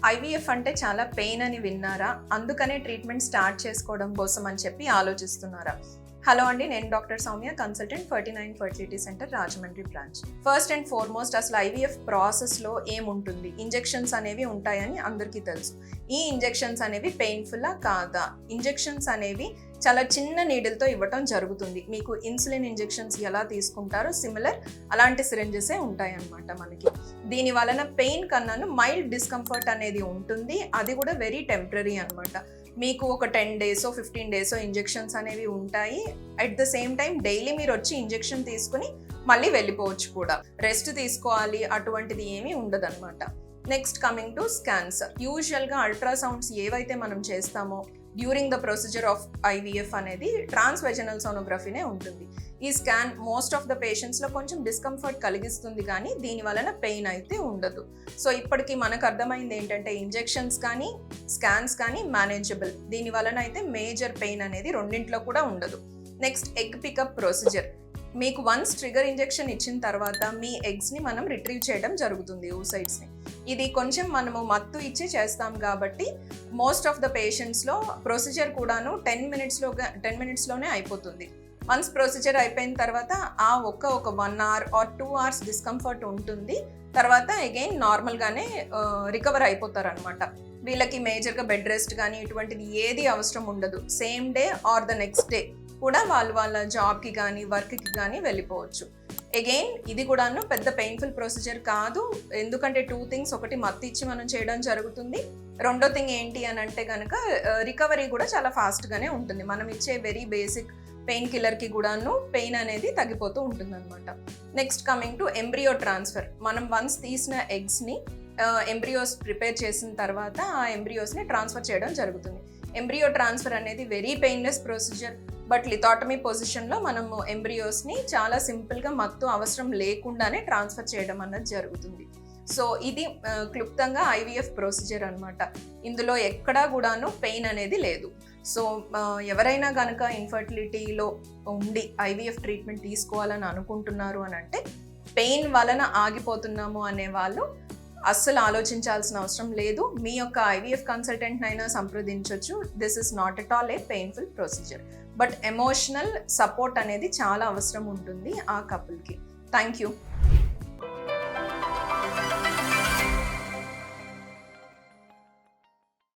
IVF అంటే చాలా pain అని విన్నారా? అందుకనే ట్రీట్మెంట్ స్టార్ట్ చేసుకోవడం కోసం అని చెప్పి ఆలోచిస్తున్నారా? హలో అండి, నేను doctor Soumya, consultant 39 fertility centre, Rajahmundry branch. First and foremost అసలు ఐవీఎఫ్ ప్రాసెస్లో ఏముంటుంది? ఇంజెక్షన్స్ అనేవి ఉంటాయని అందరికీ తెలుసు. ఈ ఇంజెక్షన్స్ అనేవి పెయిన్ఫుల్లా కాదా? ఇంజెక్షన్స్ అనేవి చాలా చిన్న నీడిల్తో ఇవ్వటం జరుగుతుంది. మీకు ఇన్సులిన్ ఇంజెక్షన్స్ ఎలా తీసుకుంటారో సిమిలర్ అలాంటి సిరింజెసే ఉంటాయి అన్నమాట మనకి. దీని వలన పెయిన్ కన్నాను మైల్డ్ డిస్కంఫర్ట్ అనేది ఉంటుంది. అది కూడా వెరీ టెంపరీ అనమాట. మీకు ఒక 10 days 15 days ఇంజెక్షన్స్ అనేవి ఉంటాయి. At the same time daily మీరు వచ్చి ఇంజెక్షన్ తీసుకుని మళ్ళీ వెళ్ళిపోవచ్చు కూడా. రెస్ట్ తీసుకోవాలి అటువంటిది ఏమీ ఉండదన్నమాట. Next coming to scans. యూజువల్గా అల్ట్రాసౌండ్స్ ఏవైతే మనం చేస్తామో during the procedure of IVF అనేది ట్రాన్స్వెజనల్ సోనోగ్రఫీనే ఉంటుంది. ఈ స్కాన్ మోస్ట్ ఆఫ్ ద పేషెంట్స్లో కొంచెం డిస్కంఫర్ట్ కలిగిస్తుంది, కానీ దీని వలన పెయిన్ అయితే ఉండదు. సో ఇప్పటికీ మనకు అర్థమైంది ఏంటంటే ఇంజెక్షన్స్ కానీ స్కాన్స్ కానీ మేనేజబుల్. దీని వలన అయితే మేజర్ పెయిన్ అనేది రెండింట్లో కూడా ఉండదు. Next egg pickup procedure. మీకు వన్స్ ట్రిగర్ ఇంజెక్షన్ ఇచ్చిన తర్వాత మీ ఎగ్స్ని మనం రిట్రీవ్ చేయడం జరుగుతుంది, oocytesని. ఇది కొంచెం మనము మత్తు ఇచ్చి చేస్తాం కాబట్టి మోస్ట్ ఆఫ్ ద పేషెంట్స్లో ప్రొసీజర్ కూడాను 10 minutesలోనే అయిపోతుంది. వన్స్ ప్రొసీజర్ అయిపోయిన తర్వాత ఒక 1 hour or 2 hours డిస్కంఫర్ట్ ఉంటుంది. తర్వాత అగైన్ నార్మల్గానే రికవర్ అయిపోతారు అనమాట. వీళ్ళకి మేజర్గా బెడ్ రెస్ట్ కానీ ఇటువంటిది ఏది అవసరం ఉండదు. Same day or the next day కూడా వాళ్ళ జాబ్కి కానీ వర్క్కి కానీ వెళ్ళిపోవచ్చు. అగైన్ ఇది కూడాను పెద్ద పెయిన్ఫుల్ ప్రొసీజర్ కాదు. ఎందుకంటే 2 things. ఒకటి మత్తు ఇచ్చి మనం చేయడం జరుగుతుంది. రెండో థింగ్ ఏంటి అని అంటే కనుక రికవరీ కూడా చాలా ఫాస్ట్గానే ఉంటుంది. మనం ఇచ్చే వెరీ బేసిక్ పెయిన్ కిల్లర్కి కూడాను పెయిన్ అనేది తగ్గిపోతూ ఉంటుంది అనమాట. Next coming to embryo transfer. మనం వన్స్ తీసిన ఎగ్స్ని ఎంబ్రియోస్ ప్రిపేర్ చేసిన తర్వాత ఆ ఎంబ్రియోస్ని ట్రాన్స్ఫర్ చేయడం జరుగుతుంది. ఎంబ్రియో ట్రాన్స్ఫర్ అనేది వెరీ పెయిన్లెస్ ప్రొసీజర్. బట్ లిథాటమీ పొజిషన్లో మనము ఎంబ్రియోస్ని చాలా సింపుల్గా మత్తు అవసరం లేకుండానే ట్రాన్స్ఫర్ చేయడం అన్నది జరుగుతుంది. సో ఇది క్లుప్తంగా ఐవీఎఫ్ ప్రొసీజర్ అనమాట. ఇందులో ఎక్కడా కూడాను పెయిన్ అనేది లేదు. సో ఎవరైనా కనుక ఇన్ఫర్టిలిటీలో ఉండి ఐవీఎఫ్ ట్రీట్మెంట్ తీసుకోవాలని అనుకుంటున్నారు అని అంటే పెయిన్ వలన ఆగిపోతున్నాము అనే వాళ్ళు అస్సలు ఆలోచించాల్సిన అవసరం లేదు. మీ యొక్క ఐవీఎఫ్ కన్సల్టెంట్ అయినా సంప్రదించవచ్చు. This is not at all a painful procedure. But emotional support అనేది చాలా అవసరం ఉంటుంది ఆ కపుల్కి. Thank you.